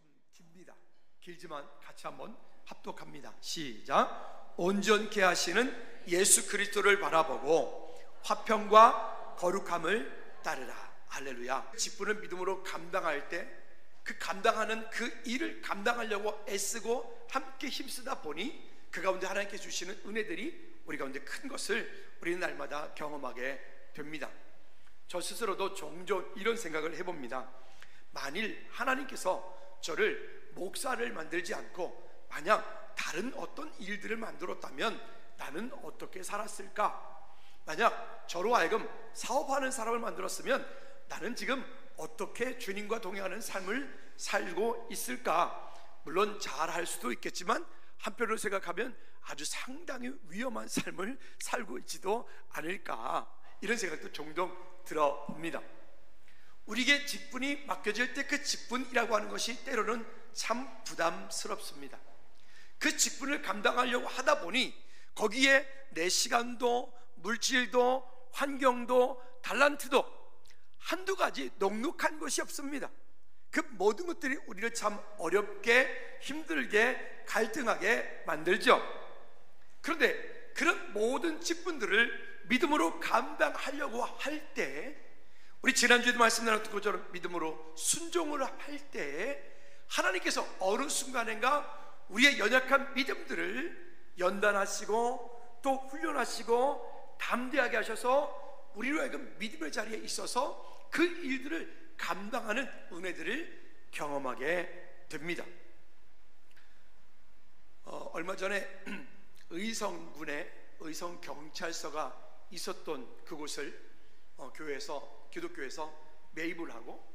좀 깁니다. 길지만 같이 한번 합독합니다. 시작. 온전케 하시는 예수 그리스도를 바라보고 화평과 거룩함을 따르라. 할렐루야. 직분을 믿음으로 감당할 때 그 감당하는 그 일을 감당하려고 애쓰고 함께 힘쓰다 보니 그 가운데 하나님께 주시는 은혜들이 우리 가운데 큰 것을 우리는 날마다 경험하게 됩니다. 저 스스로도 종종 이런 생각을 해봅니다. 만일 하나님께서 저를 목사를 만들지 않고 만약 다른 어떤 일들을 만들었다면 나는 어떻게 살았을까? 만약 저로 하여금 사업하는 사람을 만들었으면 나는 지금 어떻게 주님과 동행하는 삶을 살고 있을까? 물론 잘할 수도 있겠지만 한편으로 생각하면 아주 상당히 위험한 삶을 살고 있지도 않을까, 이런 생각도 종종 들어봅니다. 우리에게 직분이 맡겨질 때 그 직분이라고 하는 것이 때로는 참 부담스럽습니다. 그 직분을 감당하려고 하다 보니 거기에 내 시간도 물질도 환경도 달란트도 한두 가지 넉넉한 것이 없습니다. 그 모든 것들이 우리를 참 어렵게 힘들게 갈등하게 만들죠. 그런데 그런 모든 직분들을 믿음으로 감당하려고 할 때, 우리 지난주에도 말씀 나눴던 것처럼 믿음으로 순종을 할 때 하나님께서 어느 순간인가 우리의 연약한 믿음들을 연단하시고 또 훈련하시고 담대하게 하셔서 우리로 하여금 믿음의 자리에 있어서 그 일들을 감당하는 은혜들을 경험하게 됩니다. 얼마 전에 의성군에 의성경찰서가 있었던 그곳을 교회에서, 기독교에서 매입을 하고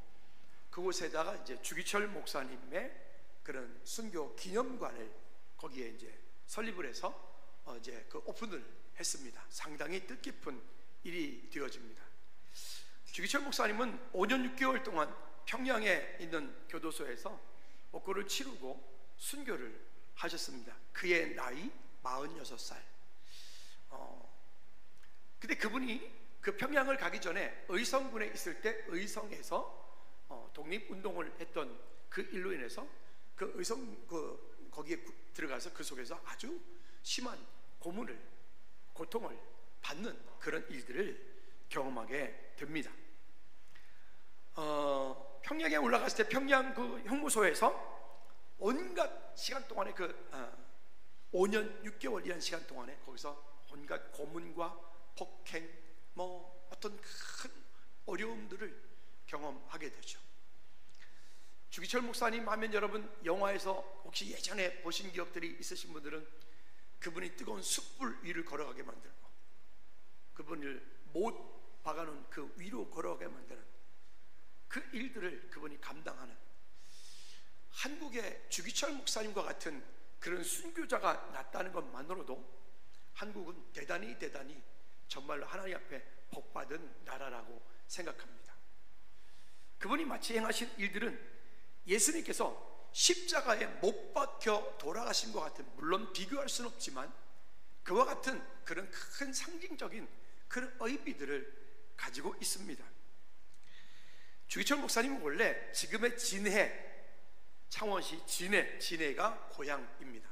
그곳에다가 이제 주기철 목사님의 그런 순교 기념관을 거기에 이제 설립을 해서 이제 그 오픈을 했습니다. 상당히 뜻깊은 일이 되어집니다. 주기철 목사님은 5년 6개월 동안 평양에 있는 교도소에서 목고를 치르고 순교를 하셨습니다. 그의 나이 46살. 근데 그분이 그 평양을 가기 전에 의성군에 있을 때 의성에서 독립운동을 했던 그 일로 인해서 그 의성 거기에 들어가서 그 속에서 아주 심한 고문을, 고통을 받는 그런 일들을 경험하게 됩니다. 평양에 올라갔을 때 평양 그 형무소에서 온갖 시간 동안에 5년 6개월이라는 시간 동안에 거기서 온갖 고문과 폭행, 어떤 큰 어려움들을 경험하게 되죠. 주기철 목사님 하면 여러분 영화에서 혹시 예전에 보신 기억들이 있으신 분들은 그분이 뜨거운 숯불 위를 걸어가게 만들고 그분을 못 박아놓은 그 위로 걸어가게 만드는 그 일들을 그분이 감당하는, 한국의 주기철 목사님과 같은 그런 순교자가 났다는 것만으로도 한국은 대단히 정말로 하나님 앞에 복받은 나라라고 생각합니다. 그분이 마치 행하신 일들은 예수님께서 십자가에 못 박혀 돌아가신 것 같은, 물론 비교할 수는 없지만 그와 같은 그런 큰 상징적인 그런 의미들을 가지고 있습니다. 주기철 목사님은 원래 지금의 진해, 창원시 진해가 고향입니다.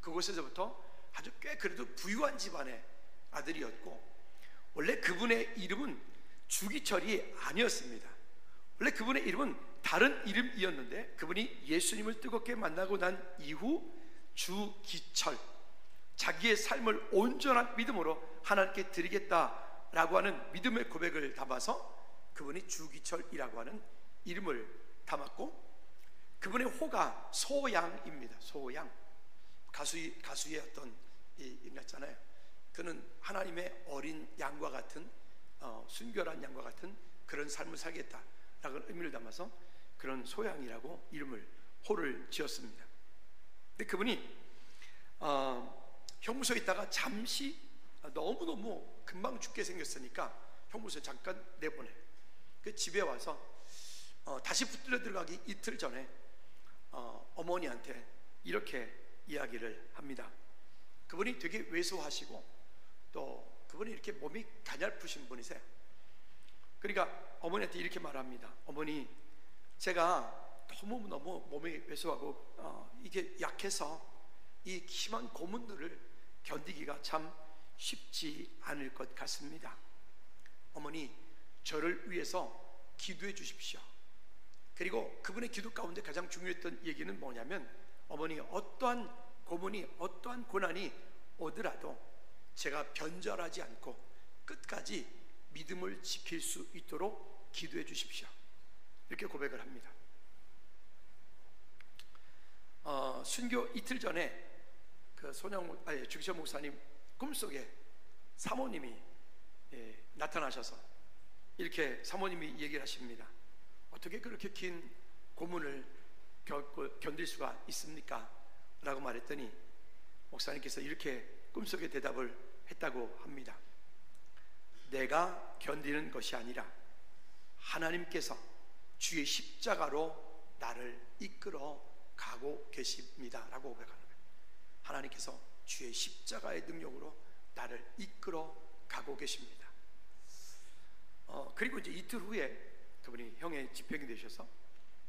그곳에서부터 아주 꽤 그래도 부유한 집안의 아들이었고, 원래 그분의 이름은 주기철이 아니었습니다. 원래 그분의 이름은 다른 이름이었는데 그분이 예수님을 뜨겁게 만나고 난 이후 주기철, 자기의 삶을 온전한 믿음으로 하나님께 드리겠다라고 하는 믿음의 고백을 담아서 그분이 주기철이라고 하는 이름을 담았고, 그분의 호가 소양입니다. 소양, 가수의 어떤 인가잖아요. 그는 하나님의 어린 양과 같은 순결한 양과 같은 그런 삶을 살겠다라는 의미를 담아서 그런 소양이라고 호를 지었습니다. 근데 그분이 형무소에 있다가 잠시 너무너무 금방 죽게 생겼으니까 형무소에 잠깐 내보내. 그 집에 와서 다시 붙들려 들어가기 이틀 전에 어머니한테 이렇게 이야기를 합니다. 그분이 되게 왜소하시고 또 그분이 이렇게 몸이 가냘프신 분이세요. 그러니까 어머니한테 이렇게 말합니다. 어머니, 제가 너무너무 몸이 왜소하고 이게 약해서 이 심한 고문들을 견디기가 참 쉽지 않을 것 같습니다. 어머니, 저를 위해서 기도해 주십시오. 그리고 그분의 기도 가운데 가장 중요했던 얘기는 뭐냐면, 어머니, 어떠한 고문이, 어떠한 고난이 오더라도 제가 변절하지 않고 끝까지 믿음을 지킬 수 있도록 기도해 주십시오. 이렇게 고백을 합니다. 순교 이틀 전에 그 주기철 목사님 꿈속에 사모님이 나타나셔서 이렇게 사모님이 얘기를 하십니다. 어떻게 그렇게 긴 고문을 견딜 수가 있습니까? 라고 말했더니 목사님께서 이렇게 꿈속에 대답을 했다고 합니다. 내가 견디는 것이 아니라 하나님께서 주의 십자가로 나를 이끌어 가고 계십니다 라고 고백하는 거예요. 하나님께서 주의 십자가의 능력으로 나를 이끌어 가고 계십니다. 그리고 이제 이틀 후에 그분이 형의 집행이 되셔서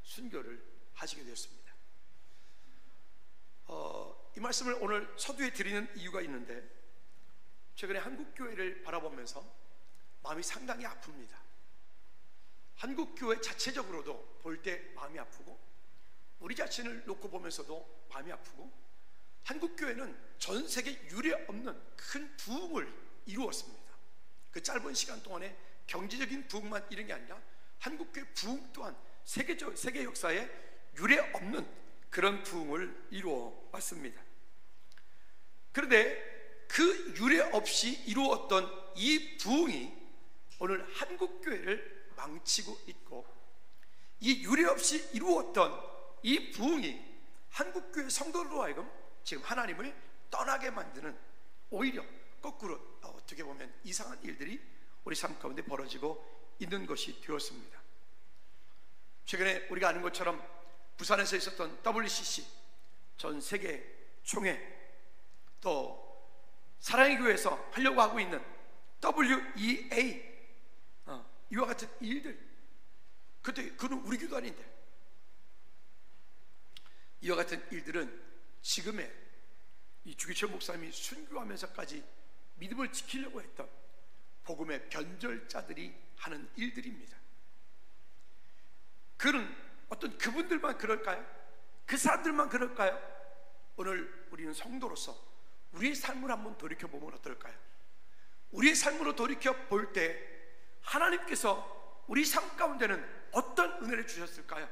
순교를 하시게 되었습니다. 이 말씀을 오늘 서두에 드리는 이유가 있는데, 최근에 한국교회를 바라보면서 마음이 상당히 아픕니다. 한국교회 자체적으로도 볼 때 마음이 아프고, 우리 자신을 놓고 보면서도 마음이 아프고, 한국교회는 전 세계 유례 없는 큰 부흥을 이루었습니다. 그 짧은 시간 동안에 경제적인 부흥만 이런 게 아니라 한국교회 부흥 또한 세계 역사에 유례 없는 그런 부흥을 이루어 왔습니다. 그런데 그 유례 없이 이루었던 이 부흥이 오늘 한국교회를 망치고 있고, 이 유례 없이 이루었던 이 부흥이 한국교회 성도로 하여금 지금 하나님을 떠나게 만드는, 오히려 거꾸로 어떻게 보면 이상한 일들이 우리 삶 가운데 벌어지고 있는 것이 되었습니다. 최근에 우리가 아는 것처럼 부산에서 있었던 WCC 전 세계 총회, 또 사랑의 교회에서 하려고 하고 있는 WEA, 이와 같은 일들, 그는 우리 교도 아닌데, 이와 같은 일들은 지금의 이 주기철 목사님이 순교하면서까지 믿음을 지키려고 했던 복음의 변절자들이 하는 일들입니다. 어떤 그분들만 그럴까요? 그 사람들만 그럴까요? 오늘 우리는 성도로서 우리의 삶을 한번 돌이켜보면 어떨까요? 우리의 삶으로 돌이켜볼 때 하나님께서 우리 삶 가운데는 어떤 은혜를 주셨을까요?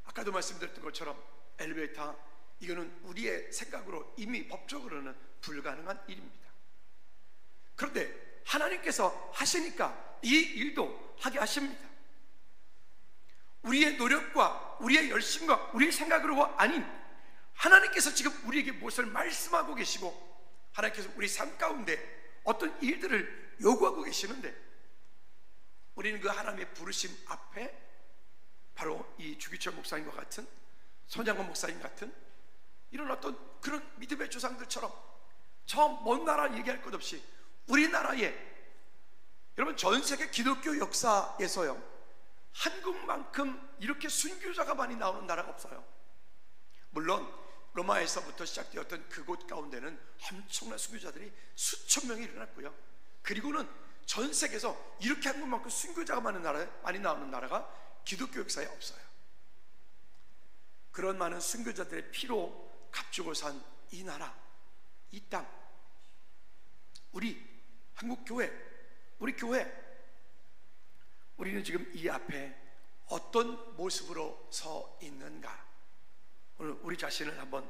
아까도 말씀드렸던 것처럼 엘리베이터, 이거는 우리의 생각으로 이미 법적으로는 불가능한 일입니다. 그런데 하나님께서 하시니까 이 일도 하게 하십니다. 우리의 노력과 우리의 열심과 우리의 생각으로가 아닌, 하나님께서 지금 우리에게 무엇을 말씀하고 계시고, 하나님께서 우리 삶 가운데 어떤 일들을 요구하고 계시는데, 우리는 그 하나님의 부르심 앞에 바로 이 주기철 목사님과 같은, 손양원 목사님 같은 이런 어떤 그런 믿음의 조상들처럼 저 먼 나라 얘기할 것 없이 우리나라에, 여러분 전 세계 기독교 역사에서요, 한국만큼 이렇게 순교자가 많이 나오는 나라가 없어요. 물론 로마에서부터 시작되었던 그곳 가운데는 엄청난 순교자들이 수천 명이 일어났고요, 그리고는 전 세계에서 이렇게 한국만큼 순교자가 많이 나오는 나라가 기독교 역사에 없어요. 그런 많은 순교자들의 피로 값주고 산 이 나라, 이 땅, 우리 한국교회, 우리 교회, 우리는 지금 이 앞에 어떤 모습으로 서 있는가? 오늘 우리 자신을 한번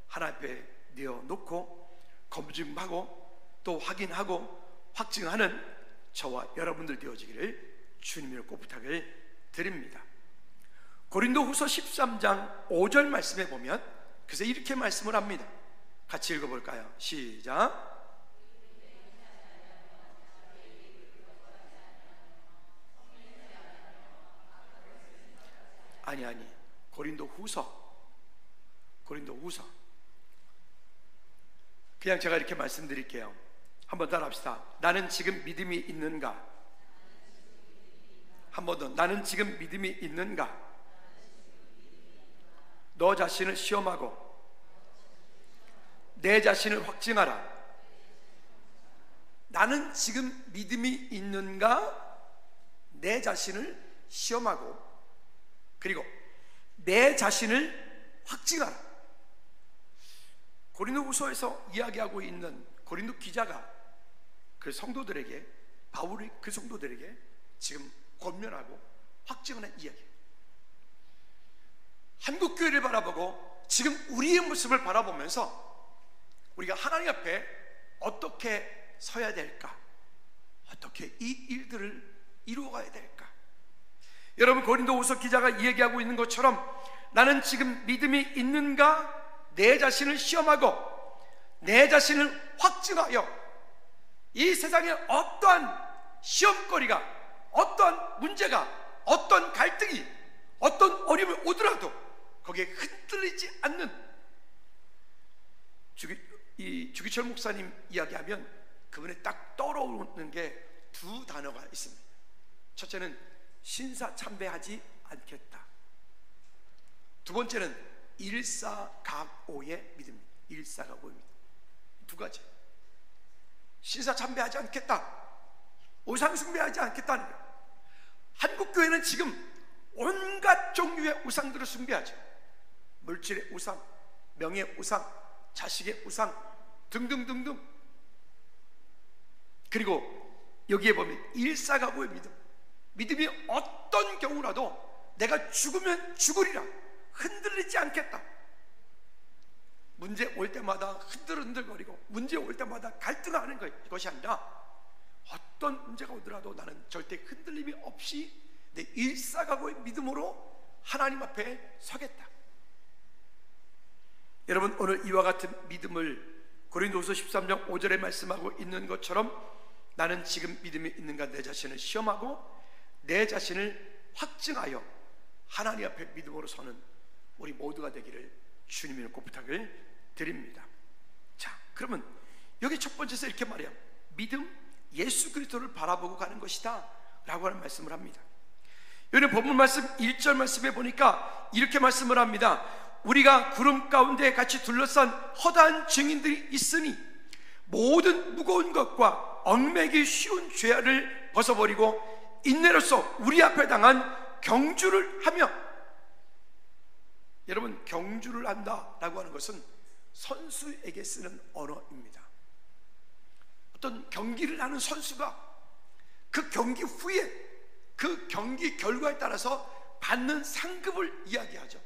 하나님 앞에 내어놓고 검증하고 또 확인하고 확증하는 저와 여러분들 되어지기를 주님으로 꼭 부탁을 드립니다. 고린도후서 13장 5절 말씀에 보면 그래서 이렇게 말씀을 합니다. 같이 읽어볼까요? 시작. 아니 고린도후서. 그냥 제가 이렇게 말씀드릴게요. 한번 따라합시다. 나는 지금 믿음이 있는가? 한 번 더. 나는 지금 믿음이 있는가? 너 자신을 시험하고 내 자신을 확증하라. 나는 지금 믿음이 있는가? 내 자신을 시험하고 그리고 내 자신을 확증하라. 고린도후서에서 이야기하고 있는 고린도 기자가 그 성도들에게, 바울이 그 성도들에게 지금 권면하고 확증하는 이야기. 한국교회를 바라보고 지금 우리의 모습을 바라보면서 우리가 하나님 앞에 어떻게 서야 될까? 어떻게 이 일들을 이루어가야 될까? 여러분, 고린도후서 기자가 이야기하고 있는 것처럼 나는 지금 믿음이 있는가? 내 자신을 시험하고 내 자신을 확증하여 이 세상에 어떠한 시험거리가, 어떠한 문제가, 어떤 갈등이, 어떤 어려움이 오더라도 거기에 흔들리지 않는, 주기철 목사님 이야기하면 그분에 딱 떠오르는 게 두 단어가 있습니다. 첫째는 신사참배하지 않겠다. 두 번째는 일사각오의 믿음입니다. 일사각오의 믿음. 두 가지. 신사참배하지 않겠다, 우상숭배하지 않겠다는 거예요. 한국교회는 지금 온갖 종류의 우상들을 숭배하죠. 물질의 우상, 명예의 우상, 자식의 우상 등등등등. 그리고 여기에 보면 일사각오의 믿음. 믿음이 어떤 경우라도 내가 죽으면 죽으리라, 흔들리지 않겠다. 문제 올 때마다 흔들흔들거리고 문제 올 때마다 갈등하는 것이 아니라 어떤 문제가 오더라도 나는 절대 흔들림이 없이 내 일사각오의 믿음으로 하나님 앞에 서겠다. 여러분, 오늘 이와 같은 믿음을 고린도후서 13장 5절에 말씀하고 있는 것처럼 나는 지금 믿음이 있는가? 내 자신을 시험하고 내 자신을 확증하여 하나님 앞에 믿음으로 서는 우리 모두가 되기를 주님의 꼭 부탁을 드립니다. 자, 그러면 여기 첫 번째에서 이렇게 말해요. 믿음, 예수 그리스도를 바라보고 가는 것이다 라고 하는 말씀을 합니다. 여기 본문 말씀 1절 말씀에 보니까 이렇게 말씀을 합니다. 우리가 구름 가운데 같이 둘러싼 허다한 증인들이 있으니 모든 무거운 것과 얽매기 쉬운 죄를 벗어버리고 인내로서 우리 앞에 당한 경주를 하며. 여러분, 경주를 한다라고 하는 것은 선수에게 쓰는 언어입니다. 어떤 경기를 하는 선수가 그 경기 후에 그 경기 결과에 따라서 받는 상급을 이야기하죠.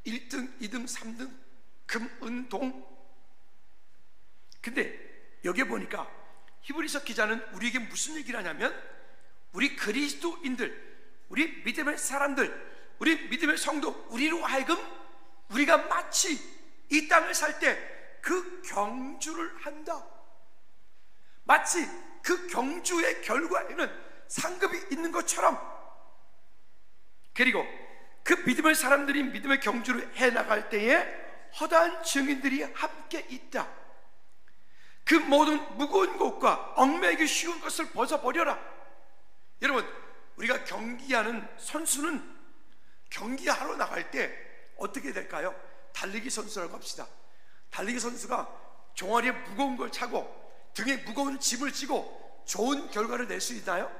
1등, 2등, 3등, 금, 은, 동. 근데 여기에 보니까 히브리서 기자는 우리에게 무슨 얘기를 하냐면 우리 그리스도인들, 우리 믿음의 사람들, 우리 믿음의 성도, 우리로 하여금 우리가 마치 이 땅을 살 때 그 경주를 한다. 마치 그 경주의 결과에는 상급이 있는 것처럼, 그리고 그 믿음의 사람들이 믿음의 경주를 해나갈 때에 허다한 증인들이 함께 있다. 그 모든 무거운 것과 얽매이기 쉬운 것을 벗어버려라. 여러분, 우리가 경기하는 선수는 경기하러 나갈 때 어떻게 될까요? 달리기 선수라고 합시다. 달리기 선수가 종아리에 무거운 걸 차고 등에 무거운 짐을 지고 좋은 결과를 낼 수 있나요?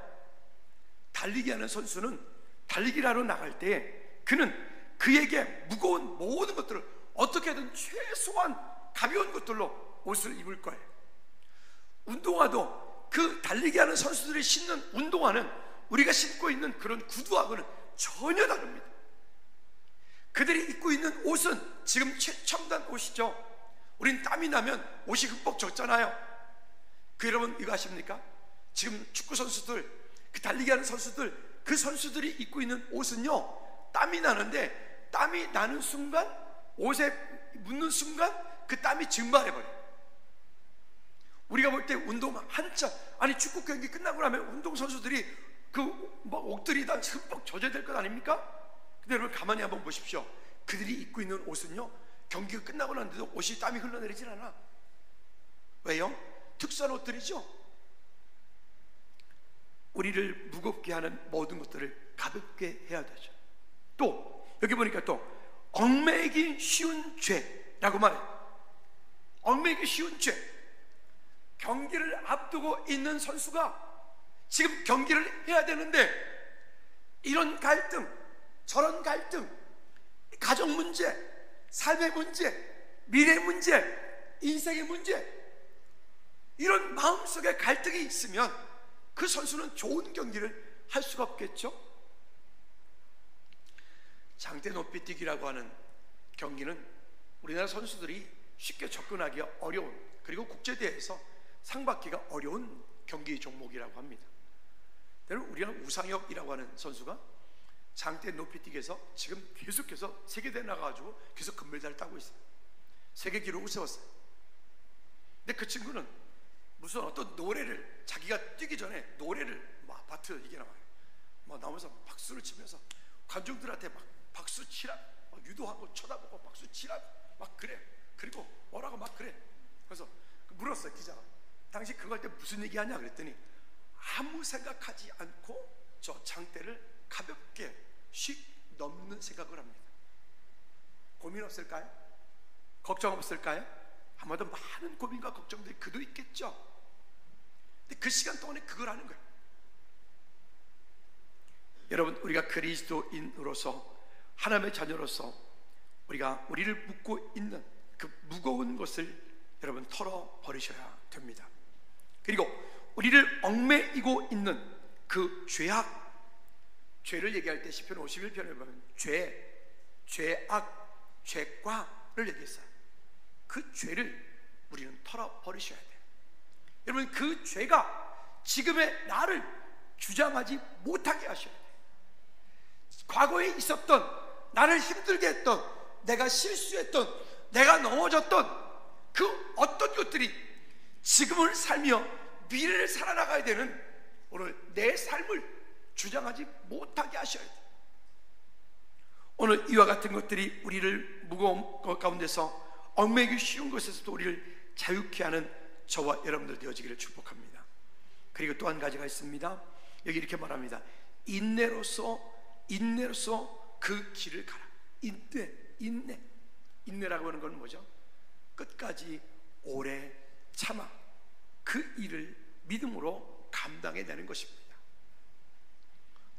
달리기 하는 선수는 달리기를 하러 나갈 때 그는 그에게 무거운 모든 것들을 어떻게든 최소한 가벼운 것들로 옷을 입을 거예요. 운동화도 그 달리기 하는 선수들이 신는 운동화는 우리가 신고 있는 그런 구두하고는 전혀 다릅니다. 그들이 입고 있는 옷은 지금 최첨단 옷이죠. 우린 땀이 나면 옷이 흠뻑 젖잖아요. 그 여러분 이거 아십니까? 지금 축구 선수들, 그 달리기 하는 선수들, 그 선수들이 입고 있는 옷은요, 땀이 나는데 땀이 나는 순간, 옷에 묻는 순간 그 땀이 증발해버려요. 우리가 볼 때 운동 한참, 아니 축구 경기 끝나고 나면 운동 선수들이 그 막 옷들이 다 흠뻑 젖어야 될 것 아닙니까? 근데 여러분 가만히 한번 보십시오. 그들이 입고 있는 옷은요, 경기가 끝나고 났는데도 옷이 땀이 흘러내리질 않아. 왜요? 특수한 옷들이죠. 우리를 무겁게 하는 모든 것들을 가볍게 해야 되죠. 또 여기 보니까 또 얽매이기 쉬운 죄라고 말해요. 얽매이기 쉬운 죄. 경기를 앞두고 있는 선수가 지금 경기를 해야 되는데 이런 갈등, 저런 갈등, 가정 문제, 삶의 문제, 미래 문제, 인생의 문제, 이런 마음속에 갈등이 있으면 그 선수는 좋은 경기를 할 수가 없겠죠. 장대 높이뛰기라고 하는 경기는 우리나라 선수들이 쉽게 접근하기 어려운, 그리고 국제대회에서 상 받기가 어려운 경기 종목이라고 합니다. 여러분, 우리나라 우상혁이라고 하는 선수가 장대 높이뛰기에서 지금 계속해서 세계대회 나가가지고 계속 금메달을 따고 있어요. 세계 기록을 세웠어요. 근데 그 친구는 무슨 어떤 노래를, 자기가 뛰기 전에 노래를 막 아파트 이게 나와요. 막 나오면서 박수를 치면서 관중들한테 막 박수 치라, 막 유도하고 쳐다보고 박수 치라, 막 그래. 그리고 뭐라고 막 그래. 그래서 물었어요, 기자가. 당시 그거 할 때 무슨 얘기하냐 그랬더니 아무 생각하지 않고 저 장대를 가볍게 씩 넘는 생각을 합니다. 고민 없을까요? 걱정 없을까요? 아마도 많은 고민과 걱정들이 그도 있겠죠. 근데 그 시간 동안에 그걸 하는 거예요. 여러분, 우리가 그리스도인으로서, 하나님의 자녀로서 우리가 우리를 묶고 있는 그 무거운 것을 여러분 털어버리셔야 됩니다. 그리고 우리를 얽매이고 있는 그 죄악, 죄를 얘기할 때 시편 51편에 보면 죄악, 죄과를 얘기했어요. 그 죄를 우리는 털어버리셔야 돼요. 여러분, 그 죄가 지금의 나를 주장하지 못하게 하셔야 돼요. 과거에 있었던, 나를 힘들게 했던, 내가 실수했던, 내가 넘어졌던 그 어떤 것들이 지금을 살며 미래를 살아나가야 되는 오늘 내 삶을 주장하지 못하게 하셔야 돼요. 오늘 이와 같은 것들이 우리를 무거운 것 가운데서 얽매이기 쉬운 것에서도 우리를 자유케 하는 저와 여러분들 되어지기를 축복합니다. 그리고 또 한 가지가 있습니다. 여기 이렇게 말합니다. 인내로서 그 길을 가라. 인내라고 하는 건 뭐죠? 끝까지 오래 참아 그 일을 믿음으로 감당해내는 것입니다.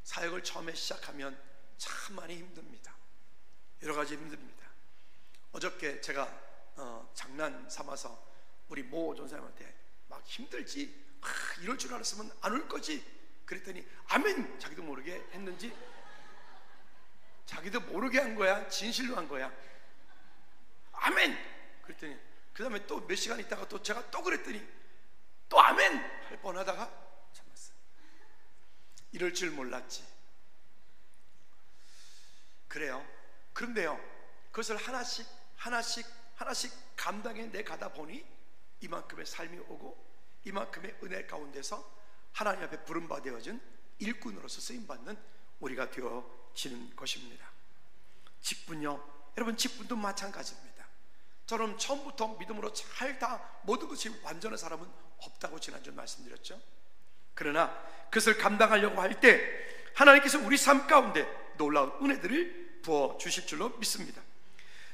사역을 처음에 시작하면 참 많이 힘듭니다. 여러 가지 힘듭니다. 어저께 제가 장난 삼아서 우리 모 전사님한테 막 힘들지, 이럴 줄 알았으면 안 올 거지 그랬더니 아멘. 자기도 모르게 했는지, 자기도 모르게 한 거야, 진실로 한 거야, 아멘. 그랬더니 그 다음에 또 몇 시간 있다가 또 제가 또 그랬더니 또 아멘 할 뻔하다가 참았어요. 이럴 줄 몰랐지. 그래요. 그런데요, 그것을 하나씩 감당해 내 가다 보니 이만큼의 삶이 오고 이만큼의 은혜 가운데서 하나님 앞에 부름받아진 일꾼으로서 쓰임받는 우리가 되어지는 것입니다. 직분요, 여러분 직분도 마찬가지입니다. 저는 처음부터 믿음으로 잘 다 모든 것이 완전한 사람은 없다고 지난주에 말씀드렸죠. 그러나 그것을 감당하려고 할 때 하나님께서 우리 삶 가운데 놀라운 은혜들을 부어주실 줄로 믿습니다.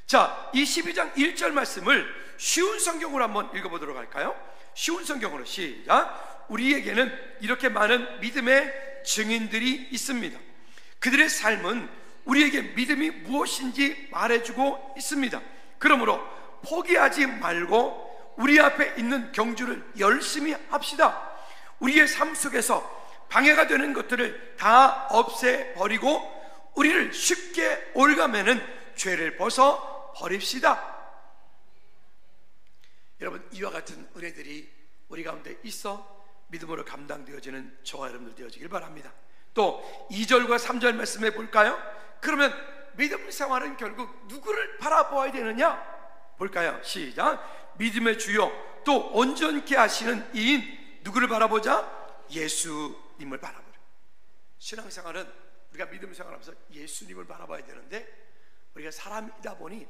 자, 이 12장 1절 말씀을 쉬운 성경으로 한번 읽어보도록 할까요? 쉬운 성경으로 시작. 우리에게는 이렇게 많은 믿음의 증인들이 있습니다. 그들의 삶은 우리에게 믿음이 무엇인지 말해주고 있습니다. 그러므로 포기하지 말고 우리 앞에 있는 경주를 열심히 합시다. 우리의 삶 속에서 방해가 되는 것들을 다 없애버리고 우리를 쉽게 올가매는 죄를 벗어 버립시다. 여러분, 이와 같은 은혜들이 우리 가운데 있어 믿음으로 감당되어지는 저와 여러분들 되어지길 바랍니다. 또 2절과 3절 말씀해 볼까요? 그러면 믿음 생활은 결국 누구를 바라보아야 되느냐? 볼까요? 시작. 믿음의 주요 또 온전케 하시는 이인 누구를 바라보자? 예수님을 바라보라. 신앙생활은 우리가 믿음 생활하면서 예수님을 바라봐야 되는데 우리가 사람이다 보니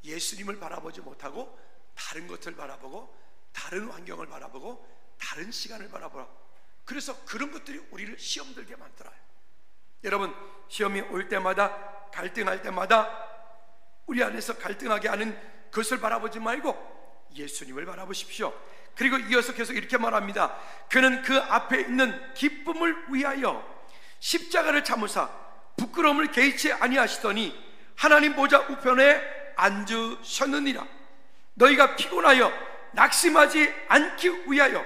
예수님을 바라보지 못하고 다른 것을 바라보고 다른 환경을 바라보고 다른 시간을 바라보라. 그래서 그런 것들이 우리를 시험 들게 만들어요. 여러분, 시험이 올 때마다, 갈등할 때마다 우리 안에서 갈등하게 하는 그것을 바라보지 말고 예수님을 바라보십시오. 그리고 이어서 계속 이렇게 말합니다. 그는 그 앞에 있는 기쁨을 위하여 십자가를 참으사 부끄러움을 개의치 아니하시더니 하나님 보좌 우편에 앉으셨느니라. 너희가 피곤하여 낙심하지 않기 위하여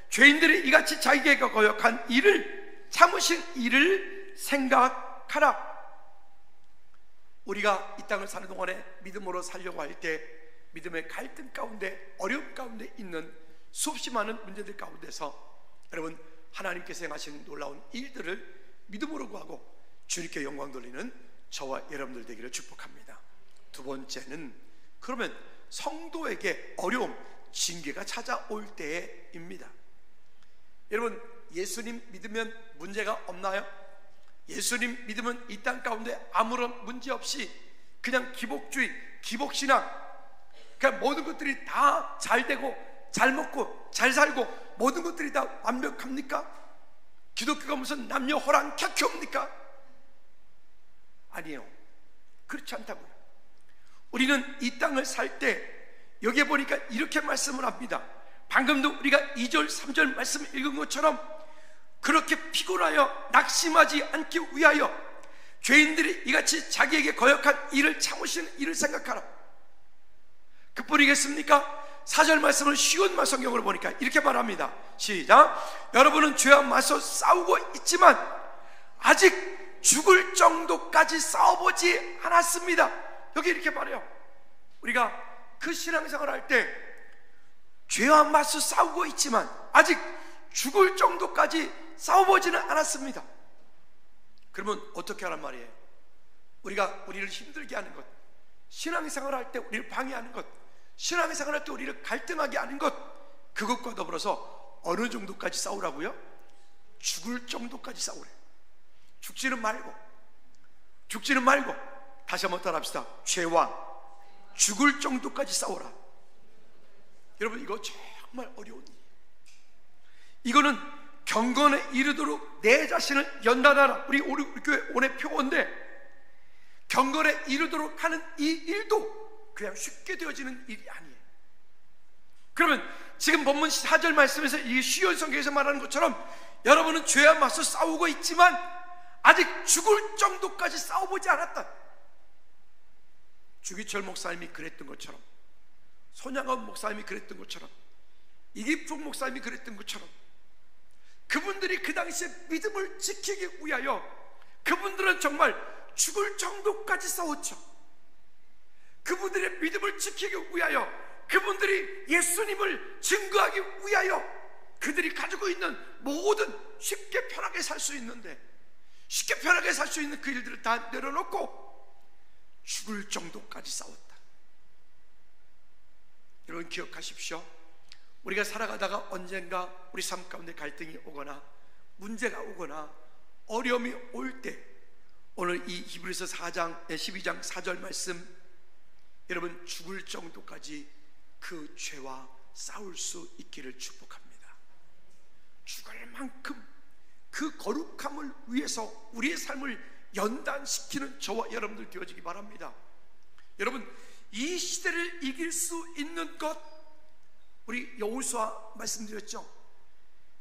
죄인들이 이같이 자기에게 거역한 일을 참으신 일을 생각하라. 우리가 이 땅을 사는 동안에 믿음으로 살려고 할 때 믿음의 갈등 가운데, 어려움 가운데 있는 수없이 많은 문제들 가운데서 여러분, 하나님께서 행하시는 놀라운 일들을 믿음으로 구하고 주님께 영광 돌리는 저와 여러분들 되기를 축복합니다. 두 번째는, 그러면 성도에게 어려움, 징계가 찾아올 때입니다. 여러분, 예수님 믿으면 문제가 없나요? 예수님 믿으면 이 땅 가운데 아무런 문제 없이 그냥 기복주의, 기복신앙, 그냥 모든 것들이 다 잘 되고 잘 먹고 잘 살고 모든 것들이 다 완벽합니까? 기독교가 무슨 남녀 호랑 켜켜입니까? 아니에요. 그렇지 않다고요. 우리는 이 땅을 살 때 여기에 보니까 이렇게 말씀을 합니다. 방금도 우리가 2절 3절 말씀 읽은 것처럼 그렇게 피곤하여 낙심하지 않기 위하여 죄인들이 이같이 자기에게 거역한 일을 참으시는 일을 생각하라. 그뿐이겠습니까? 4절 말씀을 쉬운 성경으로 보니까 이렇게 말합니다. 시작. 여러분은 죄와 맞서 싸우고 있지만 아직 죽을 정도까지 싸워보지 않았습니다. 여기 이렇게 말해요. 우리가 그 신앙생활 할 때 죄와 맞서 싸우고 있지만 아직 죽을 정도까지 싸워보지는 않았습니다. 그러면 어떻게 하란 말이에요? 우리가 우리를 힘들게 하는 것, 신앙생활 할 때 우리를 방해하는 것, 신앙생활 할 때 우리를 갈등하게 하는 것, 그것과 더불어서 어느 정도까지 싸우라고요? 죽을 정도까지 싸우래. 죽지는 말고 다시 한번 따라합시다. 죄와 죽을 정도까지 싸워라. 여러분, 이거 정말 어려운 일이에요. 이거는 경건에 이르도록 내 자신을 연단하라. 우리 교회 오늘 표어인데, 경건에 이르도록 하는 이 일도 그냥 쉽게 되어지는 일이 아니에요. 그러면 지금 본문 4절 말씀에서 이 쉬운 성경에서 말하는 것처럼 여러분은 죄와 맞서 싸우고 있지만 아직 죽을 정도까지 싸워보지 않았다. 주기철 목사님이 그랬던 것처럼, 손양원 목사님이 그랬던 것처럼, 이기풍 목사님이 그랬던 것처럼, 그분들이 그 당시에 믿음을 지키기 위하여 그분들은 정말 죽을 정도까지 싸웠죠. 그분들의 믿음을 지키기 위하여, 그분들이 예수님을 증거하기 위하여 그들이 가지고 있는 모든 쉽게 편하게 살 수 있는데, 쉽게 편하게 살 수 있는 그 일들을 다 내려놓고 죽을 정도까지 싸웠다. 여러분 기억하십시오. 우리가 살아가다가 언젠가 우리 삶 가운데 갈등이 오거나 문제가 오거나 어려움이 올 때, 오늘 이 히브리서 12장 4절 말씀, 여러분 죽을 정도까지 그 죄와 싸울 수 있기를 축복합니다. 죽을 만큼 그 거룩함을 위해서 우리의 삶을 연단시키는 저와 여러분들 되어지기 바랍니다. 여러분, 이 시대를 이길 수 있는 것, 우리 여호수아 말씀드렸죠.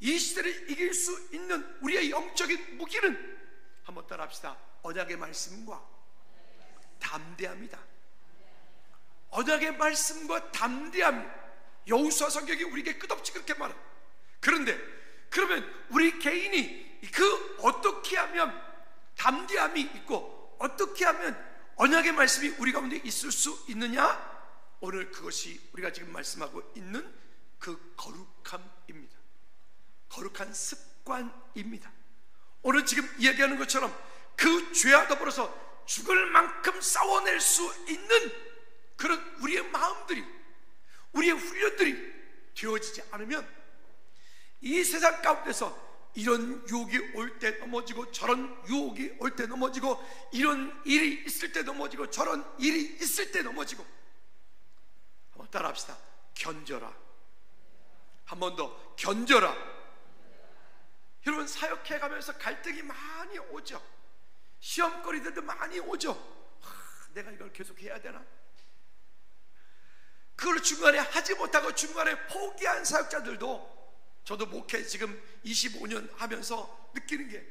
이 시대를 이길 수 있는 우리의 영적인 무기는, 한번 따라합시다. 언약의 말씀과 담대함이다. 언약의 말씀과 담대함. 여호수아 성경이 우리에게 끝없이 그렇게 말합니다. 그런데 그러면 우리 개인이 그 어떻게 하면 담대함이 있고 어떻게 하면 언약의 말씀이 우리 가운데 있을 수 있느냐? 오늘 그것이 우리가 지금 말씀하고 있는 그 거룩함입니다. 거룩한 습관입니다. 오늘 지금 이야기하는 것처럼 그 죄와 더불어서 죽을 만큼 싸워낼 수 있는 그런 우리의 마음들이, 우리의 훈련들이 되어지지 않으면 이 세상 가운데서 이런 유혹이 올 때 넘어지고 저런 유혹이 올 때 넘어지고, 이런 일이 있을 때 넘어지고 저런 일이 있을 때 넘어지고. 한번 따라합시다. 견뎌라. 한 번 더 견뎌라. 여러분, 사역해 가면서 갈등이 많이 오죠. 시험거리들도 많이 오죠. 내가 이걸 계속 해야 되나? 그걸 중간에 하지 못하고 중간에 포기한 사역자들도, 저도 목회 지금 25년 하면서 느끼는 게,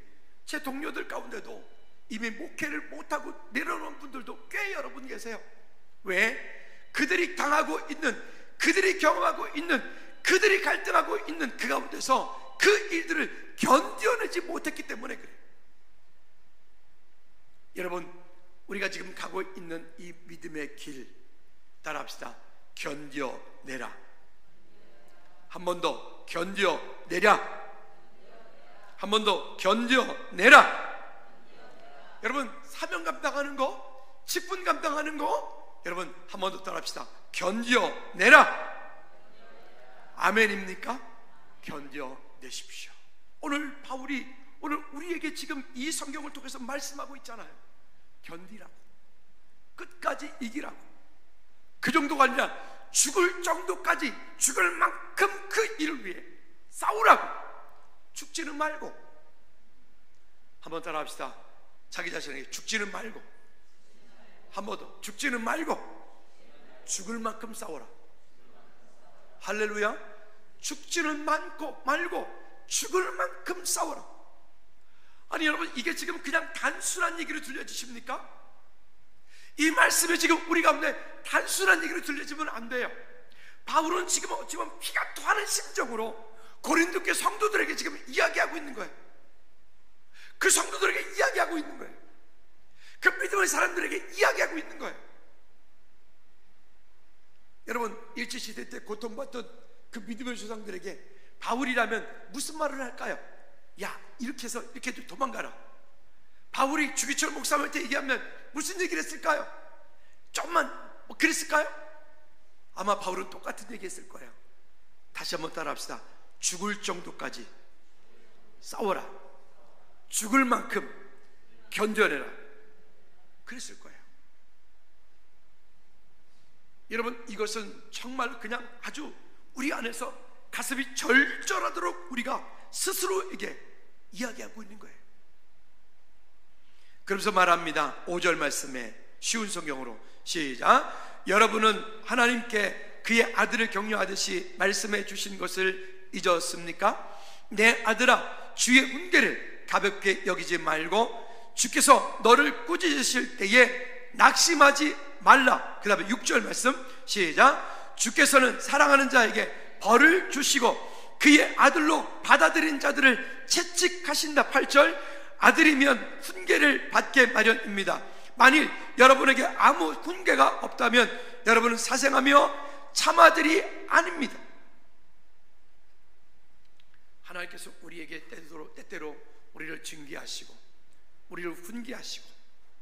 제 동료들 가운데도 이미 목회를 못하고 내려놓은 분들도 꽤 여러분 계세요. 왜? 그들이 당하고 있는, 그들이 경험하고 있는, 그들이 갈등하고 있는 그 가운데서 그 일들을 견뎌내지 못했기 때문에 그래요. 여러분, 우리가 지금 가고 있는 이 믿음의 길 따라합시다. 견뎌내라. 한 번 더, 견뎌내라. 한 번 더, 견뎌내라. 여러분, 사명 감당하는 거, 직분 감당하는 거, 여러분 한 번 더 따라합시다. 견뎌내라. 아멘입니까? 견뎌내십시오. 오늘 바울이 오늘 우리에게 지금 이 성경을 통해서 말씀하고 있잖아요. 견디라고, 끝까지 이기라고. 그 정도가 아니라 죽을 정도까지, 죽을 만큼 그 일을 위해 싸우라고. 죽지는 말고. 한번 따라합시다. 자기 자신에게 죽지는 말고. 한 번 더, 죽지는 말고 죽을 만큼 싸워라. 할렐루야. 죽지는 말고 죽을 만큼 싸워라. 아니 여러분, 이게 지금 그냥 단순한 얘기로 들려지십니까? 이 말씀이 지금 우리 가운데 단순한 얘기로 들려지면 안 돼요. 바울은 지금 피가 토하는 심정으로 고린도 성도들에게 지금 이야기하고 있는 거예요. 그 성도들에게 이야기하고 있는 거예요. 그 믿음의 사람들에게 이야기하고 있는 거예요. 여러분, 일제시대 때 고통받던 그 믿음의 조상들에게 바울이라면 무슨 말을 할까요? 야, 이렇게 해서 이렇게 해도 도망가라. 바울이 주기철 목사님한테 얘기하면 무슨 얘기를 했을까요? 좀만 뭐 그랬을까요? 아마 바울은 똑같은 얘기 했을 거예요. 다시 한번 따라합시다. 죽을 정도까지 싸워라. 죽을 만큼 견뎌내라. 그랬을 거예요. 여러분, 이것은 정말 그냥 아주 우리 안에서 가슴이 절절하도록 우리가 스스로에게 이야기하고 있는 거예요. 그러면서 말합니다. 5절 말씀에 쉬운 성경으로 시작. 여러분은 하나님께 그의 아들을 격려하듯이 말씀해 주신 것을 잊었습니까? 내 아들아, 주의 훈계를 가볍게 여기지 말고 주께서 너를 꾸짖으실 때에 낙심하지 말라. 그 다음에 6절 말씀 시작. 주께서는 사랑하는 자에게 벌을 주시고 그의 아들로 받아들인 자들을 채찍하신다. 8절. 아들이면 훈계를 받게 마련입니다. 만일 여러분에게 아무 훈계가 없다면 여러분은 사생하며 참아들이 아닙니다. 하나님께서 우리에게 때때로 우리를 징계하시고 우리를 훈계하시고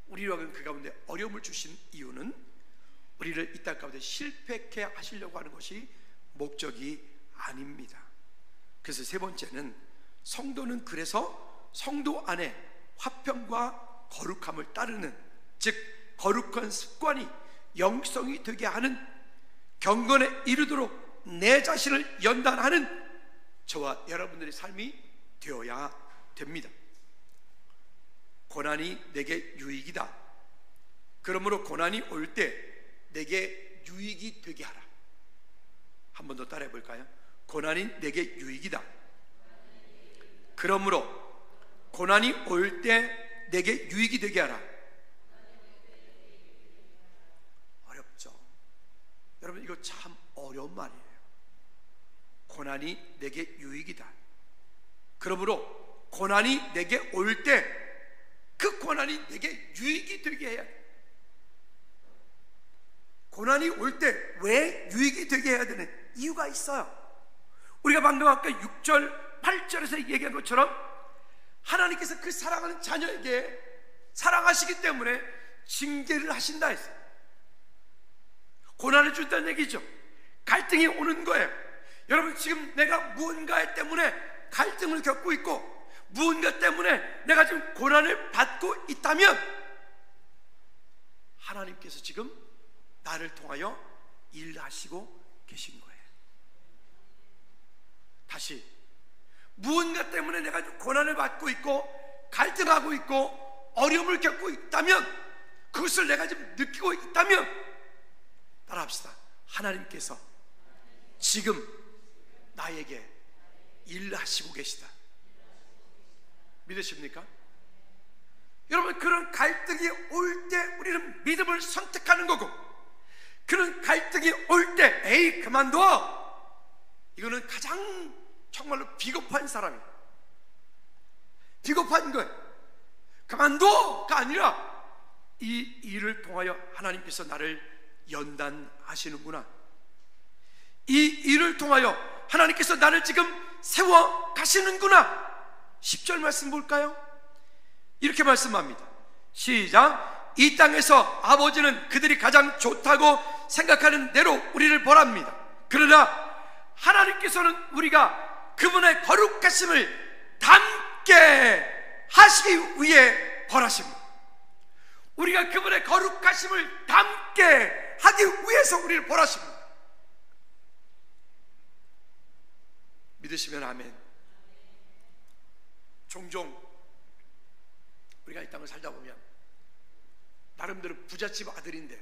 우리에게 그 가운데 어려움을 주신 이유는 우리를 이 땅 가운데 실패케 하시려고 하는 것이 목적이 아닙니다. 그래서 세 번째는, 성도는 그래서 성도 안에 화평과 거룩함을 따르는, 즉 거룩한 습관이 영성이 되게 하는, 경건에 이르도록 내 자신을 연단하는 저와 여러분들의 삶이 되어야 됩니다. 고난이 내게 유익이다. 그러므로 고난이 올 때 내게 유익이 되게 하라. 한 번 더 따라해 볼까요? 고난이 내게 유익이다. 그러므로 고난이 올 때 내게 유익이 되게 하라. 어렵죠? 여러분, 이거 참 어려운 말이에요. 고난이 내게 유익이다. 그러므로 고난이 내게 올 때 그 고난이 내게 유익이 되게 해야 돼. 고난이 올 때 왜 유익이 되게 해야 되는 이유가 있어요. 우리가 방금 아까 6절 8절에서 얘기한 것처럼 하나님께서 그 사랑하는 자녀에게 사랑하시기 때문에 징계를 하신다 했어요. 고난을 준다는 얘기죠. 갈등이 오는 거예요. 여러분, 지금 내가 무언가 때문에 갈등을 겪고 있고 무언가 때문에 내가 지금 고난을 받고 있다면 하나님께서 지금 나를 통하여 일하시고 계신 거예요. 다시, 무언가 때문에 내가 고난을 받고 있고 갈등하고 있고 어려움을 겪고 있다면, 그것을 내가 지금 느끼고 있다면 따라합시다. 하나님께서 지금 나에게 일하시고 계시다. 믿으십니까? 여러분, 그런 갈등이 올 때 우리는 믿음을 선택하는 거고, 그런 갈등이 올 때 에이 그만둬, 이거는 가장 정말로 비겁한 사람이에요. 비겁한 거예요. 그만둬가 아니라 이 일을 통하여 하나님께서 나를 연단하시는구나, 이 일을 통하여 하나님께서 나를 지금 세워 가시는구나. 10절 말씀 볼까요? 이렇게 말씀합니다. 시작. 이 땅에서 아버지는 그들이 가장 좋다고 생각하는 대로 우리를 벌합니다. 그러나 하나님께서는 우리가 그분의 거룩하심을 담게 하시기 위해 벌하십니다. 우리가 그분의 거룩하심을 담게 하기 위해서 우리를 벌하십니다. 믿으시면 아멘. 종종 우리가 이 땅을 살다 보면 나름대로 부잣집 아들인데,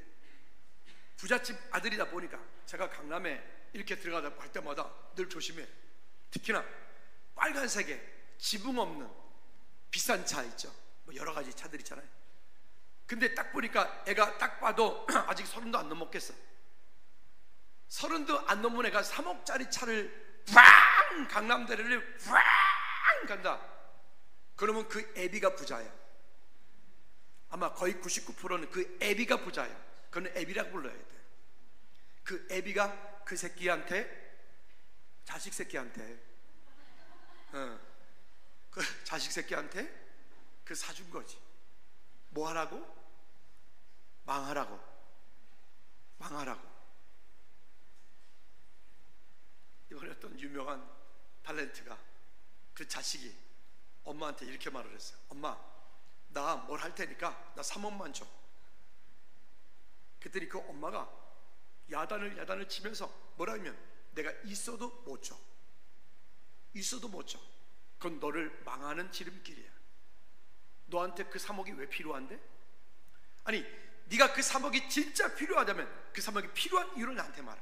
부잣집 아들이다 보니까 제가 강남에 이렇게 들어가다 갈 때마다 늘 조심해. 특히나 빨간색에 지붕 없는 비싼 차 있죠. 뭐 여러 가지 차들 있잖아요. 근데 딱 보니까 애가 딱 봐도 아직 30도 안 넘었겠어. 30도 안 넘은 애가 3억짜리 차를 팡 강남대로를 팡 간다. 그러면 그 애비가 부자야. 아마 거의 99%는 그 애비가 부자야. 그건 애비라고 불러야 돼. 그 애비가 그 새끼한테, 자식 새끼한테, 그 자식 새끼한테 그 사준 거지. 뭐 하라고? 망하라고. 망하라고. 이번에 어떤 유명한 탤런트가 그 자식이 엄마한테 이렇게 말을 했어요. 엄마, 나 뭘 할 테니까 나 3억만 줘. 그랬더니 그 엄마가 야단을 치면서 뭐라 하면, 내가 있어도 못 줘. 있어도 못 줘. 그건 너를 망하는 지름길이야. 너한테 그 3억이 왜 필요한데? 아니, 네가 그 3억이 진짜 필요하다면 그 3억이 필요한 이유를 나한테 말해.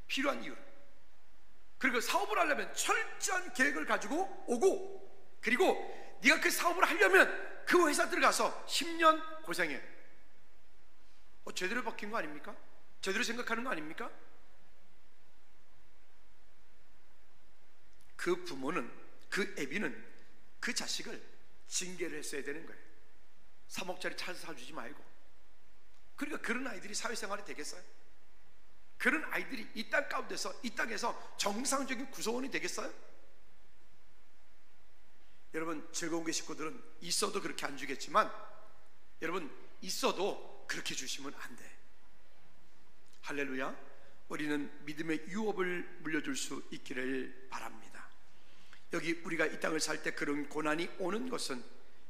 필요한 이유를. 그리고 사업을 하려면 철저한 계획을 가지고 오고, 그리고 네가 그 사업을 하려면 그 회사 들어가서 10년 고생해. 제대로 바뀐 거 아닙니까? 제대로 생각하는 거 아닙니까? 그 부모는, 그 애비는 그 자식을 징계를 했어야 되는 거예요. 3억짜리 차 사주지 말고. 그러니까 그런 아이들이 사회생활이 되겠어요? 그런 아이들이 이 땅 가운데서, 이 땅에서 정상적인 구성원이 되겠어요? 여러분, 즐거운 게 식구들은 있어도 그렇게 안 주겠지만, 여러분, 있어도 그렇게 주시면 안 돼. 할렐루야. 우리는 믿음의 유업을 물려줄 수 있기를 바랍니다. 여기 우리가 이 땅을 살 때 그런 고난이 오는 것은,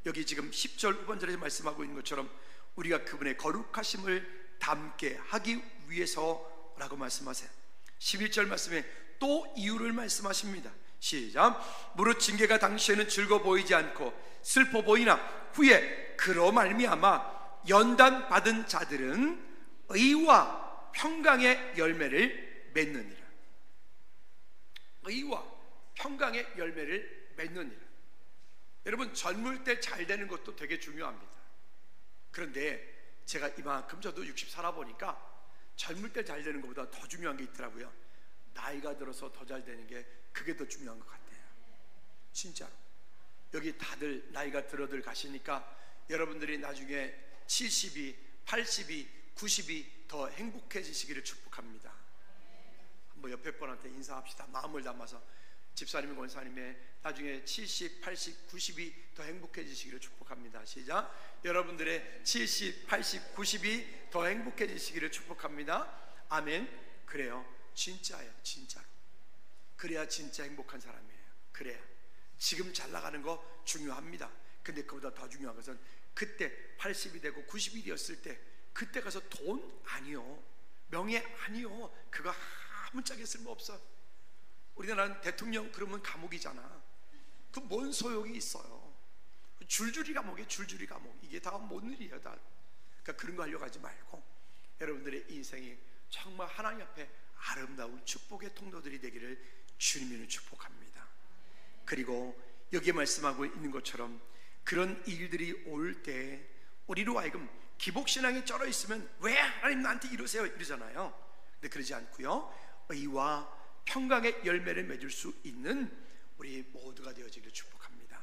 여기 지금 10절 후반절에 말씀하고 있는 것처럼 우리가 그분의 거룩하심을 담게 하기 위해서라고 말씀하세요. 11절 말씀에 또 이유를 말씀하십니다. 시작. 무릇 징계가 당시에는 즐거워 보이지 않고 슬퍼 보이나 후에 그로 말미암아 연단 받은 자들은 의와 평강의 열매를 맺느니라. 의와 평강의 열매를 맺느니라. 여러분, 젊을 때 잘 되는 것도 되게 중요합니다. 그런데 제가 이만큼 저도 60 살아보니까 젊을 때 잘 되는 것보다 더 중요한 게 있더라고요. 나이가 들어서 더 잘 되는 게, 그게 더 중요한 것 같아요. 진짜로. 여기 다들 나이가 들어들 가시니까 여러분들이 나중에 70이, 80이, 90이 더 행복해지시기를 축복합니다. 한번 옆에 분한테 인사합시다. 마음을 담아서. 집사님이 권사님의 나중에 70, 80, 90이 더 행복해지시기를 축복합니다. 시작. 여러분들의 70, 80, 90이 더 행복해지시기를 축복합니다. 아멘. 그래요. 진짜예요. 진짜로. 그래야 진짜 행복한 사람이에요. 그래야. 지금 잘 나가는 거 중요합니다. 근데 그보다 더 중요한 것은 그때 80이 되고 90이 되었을 때, 그때 가서 돈 아니요, 명예 아니요, 그거 아무짝에 쓸모없어. 우리나라는 대통령 그러면 감옥이잖아. 그 뭔 소용이 있어요? 줄줄이 감옥이에요. 줄줄이 감옥. 이게 다 뭔 일이에요 다. 그러니까 그런 거 하려고 하지 말고 여러분들의 인생이 정말 하나님 앞에 아름다운 축복의 통로들이 되기를 주님이 축복합니다. 그리고 여기에 말씀하고 있는 것처럼 그런 일들이 올 때 우리로 하여금 기복신앙에 쩔어 있으면 왜 하나님 나한테 이러세요 이러잖아요. 근데 그러지 않고요, 의와 평강의 열매를 맺을 수 있는 우리 모두가 되어지기를 축복합니다.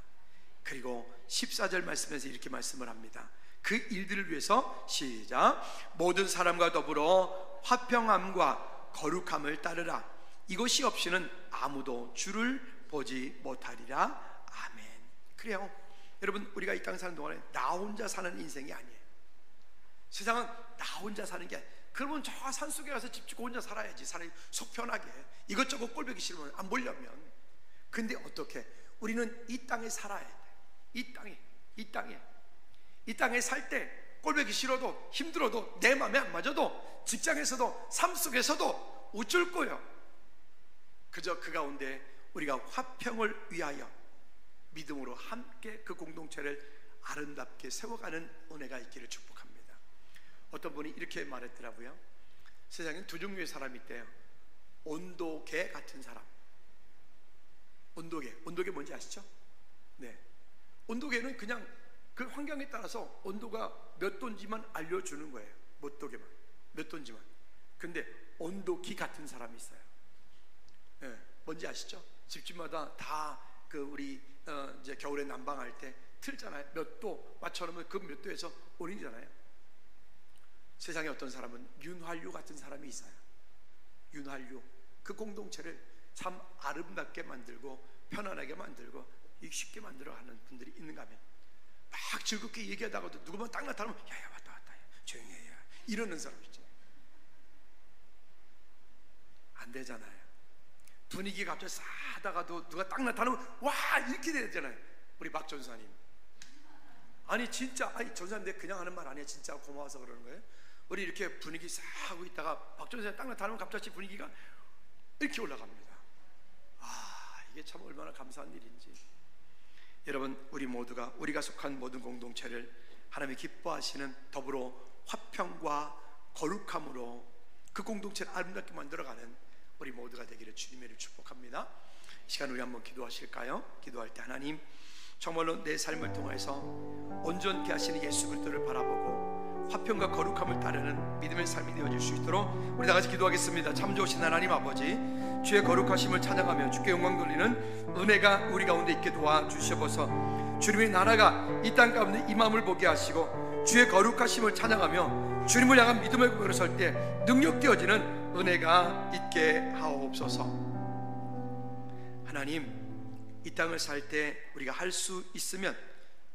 그리고 14절 말씀에서 이렇게 말씀을 합니다. 그 일들을 위해서 시작, 모든 사람과 더불어 화평함과 거룩함을 따르라. 이것이 없이는 아무도 주를 보지 못하리라. 아멘. 그래요, 여러분, 우리가 이 땅 사는 동안에 나 혼자 사는 인생이 아니에요. 세상은 나 혼자 사는 게 아니에요. 그러면 저 산속에 가서 집 짓고 혼자 살아야지. 사람이 속 편하게 이것저것 꼴보기 싫으면 안 보려면. 근데 어떻게? 우리는 이 땅에 살아야 돼. 이 땅에 살 때 꼴보기 싫어도 힘들어도 내 마음에 안 맞아도 직장에서도 삶 속에서도 어쩔 거예요. 그저 그 가운데 우리가 화평을 위하여 믿음으로 함께 그 공동체를 아름답게 세워가는 은혜가 있기를 축복합니다. 어떤 분이 이렇게 말했더라고요. 세상에 두 종류의 사람이 있대요. 온도계 같은 사람. 온도계 뭔지 아시죠? 네. 온도계는 그냥 그 환경에 따라서 온도가 몇 도인지만 알려주는 거예요. 몇 도인지만. 근데 온도기 같은 사람이 있어요. 네. 뭔지 아시죠? 집집마다 다 그 우리 이제 겨울에 난방할 때 틀잖아요. 몇 도 맞춰놓으면 그 몇 도에서 온이잖아요. 세상에 어떤 사람은 윤활유 같은 사람이 있어요. 윤활유. 그 공동체를 참 아름답게 만들고 편안하게 만들고 쉽게 만들어 하는 분들이 있는가 하면 막 즐겁게 얘기하다가도 누구만 딱 나타나면 야야 왔다 조용히 해야 이러는 사람 있죠. 안 되잖아요. 분위기 갑자기 싸다가도 누가 딱 나타나면 와 이렇게 되잖아요. 우리 박 전사님, 아니 진짜 전사님 내 그냥 하는 말 아니에요. 진짜 고마워서 그러는 거예요. 우리 이렇게 분위기 싹 하고 있다가 박 전사님 딱 나타나면 갑자기 분위기가 이렇게 올라갑니다. 이게 참 얼마나 감사한 일인지. 여러분, 우리 모두가 우리가 속한 모든 공동체를 하나님이 기뻐하시는 더불어 화평과 거룩함으로 그 공동체를 아름답게 만들어가는 우리 모두가 되기를 주님의 이름으로 축복합니다. 이 시간 우리 한번 기도하실까요? 기도할 때 하나님, 정말로 내 삶을 통해서 온전케 하시는 예수 그리스도를 바라보고 화평과 거룩함을 따르는 믿음의 삶이 되어질 수 있도록 우리 다 같이 기도하겠습니다. 참 좋으신 하나님 아버지, 주의 거룩하심을 찬양하며 주께 영광 돌리는 은혜가 우리 가운데 있게 도와주셔서 주님의 나라가 이 땅 가운데 임함을 보게 하시고 주의 거룩하심을 찬양하며 주님을 향한 믿음의 고백으로 설 때 능력되어지는 은혜가 있게 하옵소서. 하나님, 이 땅을 살 때 우리가 할 수 있으면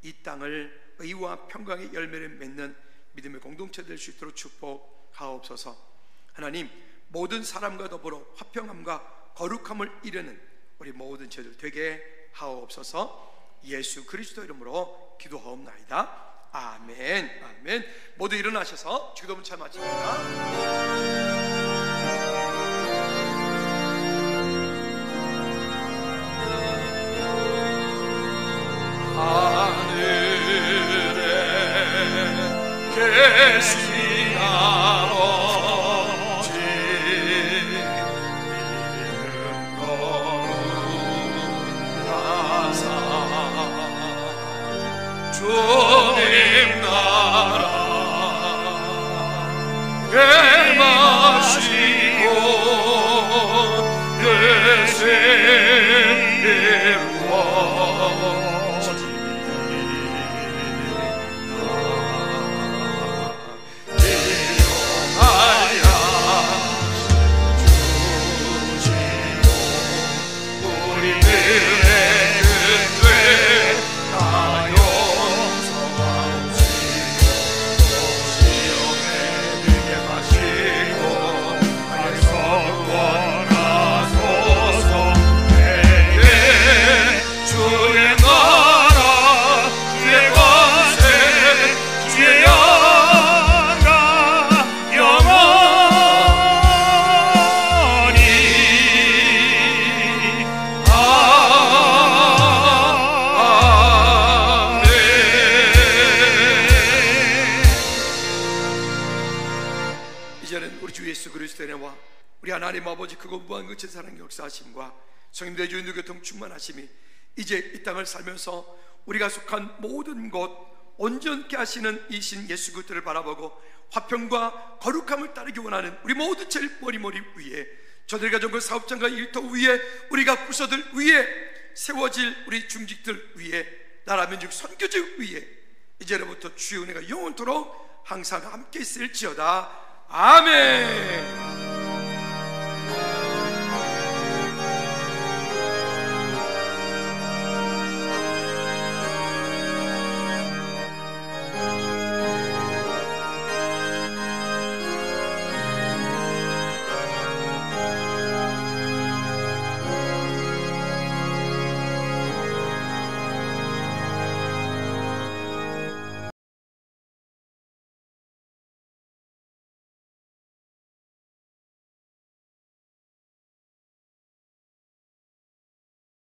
이 땅을 의와 평강의 열매를 맺는 믿음의 공동체 될 수 있도록 축복하옵소서. 하나님, 모든 사람과 더불어 화평함과 거룩함을 이루는 우리 모든 저희들 되게 하옵소서. 예수 그리스도 이름으로 기도하옵나이다. 아멘. 아멘. 모두 일어나셔서 주기도문 잘 마칩니다. 하늘에 계신 아버지, 이름 거룩하사 주님 나라 행하시고 되신 이루어지니 일용하여 주시고 우리들의 근죄 다 용서하시고 시험에 들게 하시고 나의 선권하소서. 내게 예수 그리스도의 은혜와 우리 하나님 아버지 크고 무한 그 제사랑 역사하심과 성령의 주인의 교통 충만하심이 이제 이 땅을 살면서 우리가 속한 모든 곳 온전케 하시는 이신 예수 그리스도를 바라보고 화평과 거룩함을 따르기 원하는 우리 모두 제일 머리 위에 저들 가정과 사업장과 일터 위에 우리가 부서들 위에 세워질 우리 중직들 위에 나라 민족 선교지 위에 이제로부터 주의 은혜가 영원토록 항상 함께 있을지어다. 아멘.